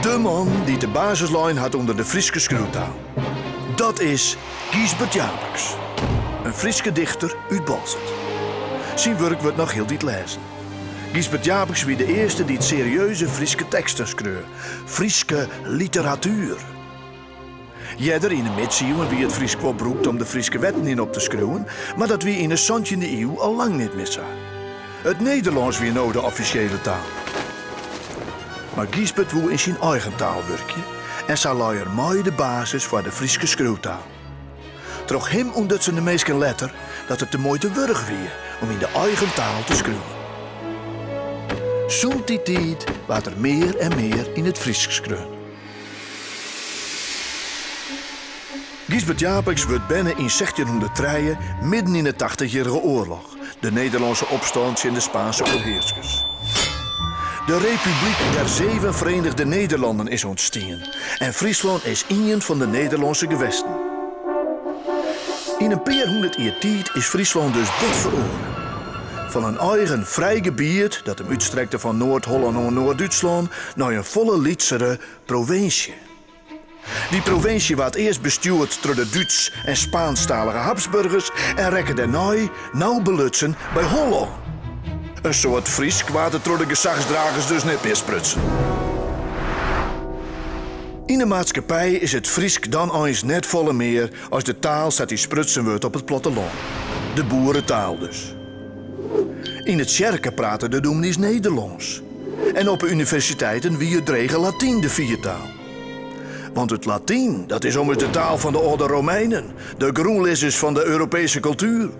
De man die de basislijn had onder de Frieske schreeuwtaal. Dat is Giesbert Japeks. Een Frieske dichter uit Balzert. Zijn werk wordt nog heel dit lezen. Giesbert Japeks was de eerste die het serieuze Frieske teksten schreef. Frieske literatuur. Jeder in de middeleeuwen wie het Fries kwam beroept om de Frieske wetten in op te schreeuwen, maar dat wie in de 17e eeuw al lang niet meer zag. Het Nederlands weer nou de officiële taal. Maar Giesbert woe in zijn eigen taal werken en zal luier mooi de basis voor de Frieske schreeuwtaal. Troch hem omdat ze de meesten letter dat het de moeite wurg weer om in de eigen taal te schreeuwen. Zo'n die tijd wordt er meer en meer in het Fries geschreeuwd. Giesbert Japeks wordt binnen in 1603 midden in de 80-jarige oorlog, de Nederlandse opstand in de Spaanse overheersers. De Republiek der Zeven Verenigde Nederlanden is ontstaan en Friesland is een van de Nederlandse gewesten. In een paar honderd jaar tijd is Friesland dus bot veroren. Van een eigen vrij gebied dat hem uitstrekte van Noord-Holland naar Noord-Duitsland naar een volle lietsere provincie. Die provincie werd eerst bestuurd door de Duits- en Spaanstalige Habsburgers en rekken daarna nauw belutsen bij Holland. Een soort Fries kwaad het door de gezagsdragers dus net meer sprutsen. In de maatschappij is het Friesk dan eens net volle meer als de taal zat die sprutsen wordt op het platteland. De boerentaal dus. In het Sjerken praten de dominees Nederlands. En op de universiteiten wie het dregen Latijn de viertaal. Want het Latijn, dat is ommers de taal van de oude Romeinen, de groenlezers van de Europese cultuur.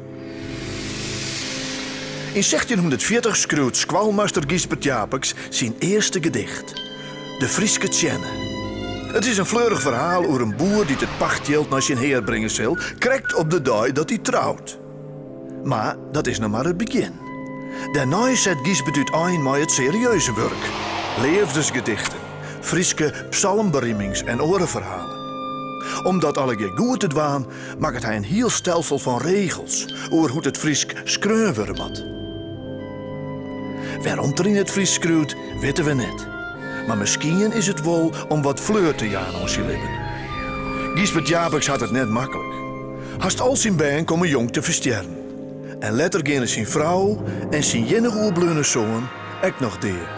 In 1640 schreeuwt squalmaster Giesbert Japeks zijn eerste gedicht, De Frieske Tjenne. Het is een fleurig verhaal over een boer die het pachtgeld naar zijn heer brengen zal, krijgt op de dag dat hij trouwt. Maar dat is nog maar het begin. Daarna zet Giesbert uit met het serieuze werk, leefdesgedichten, Frieske psalmberimmings en orenverhalen. Omdat alle goed te dwaan, maakt hij een heel stelsel van regels over hoe het Friesk schreeuwen wat. Waarom er in het Fries schreeuwt, weten we net. Maar misschien is het wel om wat fleur te jaan ons je lippen. Giesbert Japeks had het net makkelijk. Haast al zijn been komen jong te versterren. En later gingen zijn vrouw en zijn jennig oerblunne zoon ook nog deer,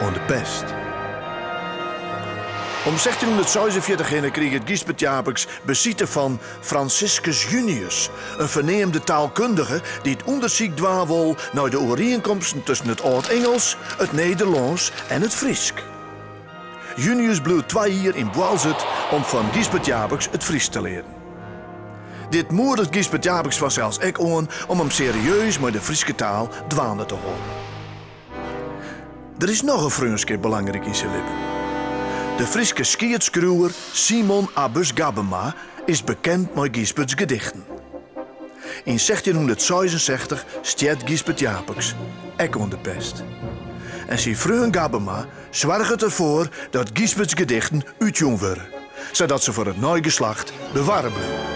aan de pest. Om 1646 kreeg het Giesbert Japeks bezitten van Franciscus Junius, een verneemde taalkundige die het onderzoek dwaan wil naar de overeenkomsten tussen het Oud-Engels, het Nederlands en het Friesk. Junius bleef 2 jaar in Balzert om van Giesbert Japeks het Fries te leren. Dit moedigt Giesbert Japeks was zelfs ook aan om hem serieus met de Frieske taal dwaande te houden. Er is nog een vriendschap belangrijk in zijn lippen. De Frieske skiertskruwer Simon Abus Gabema is bekend met Giesberts gedichten. In 1666 stiet Giesbert Japeks, ook aan de pest. En zijn vriend Gabema zorgt ervoor dat Giesberts gedichten uitjong worden, zodat ze voor het nieuwe geslacht bewaren blijven.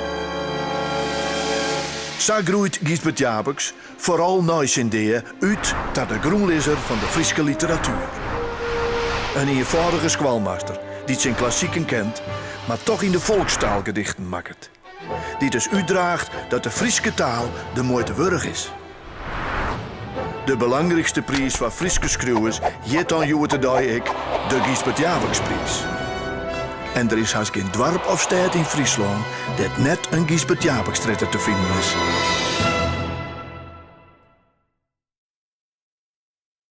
Zo groeit Giesbert Japeks vooral na zijn deel uit tot de groenlezer van de Frieske literatuur. Een eenvoudige squalmaster die zijn klassieken kent, maar toch in de volkstaal gedichten maakt. Die dus uitdraagt dat de Frieske taal de moeite wurg is. De belangrijkste prijs van Frieske schreeuwers jet dan jou today ik de Giesbert Japeksprijs. En er is haast geen dorp of stad in Friesland dat net een Giesbert Japekstritter te vinden is.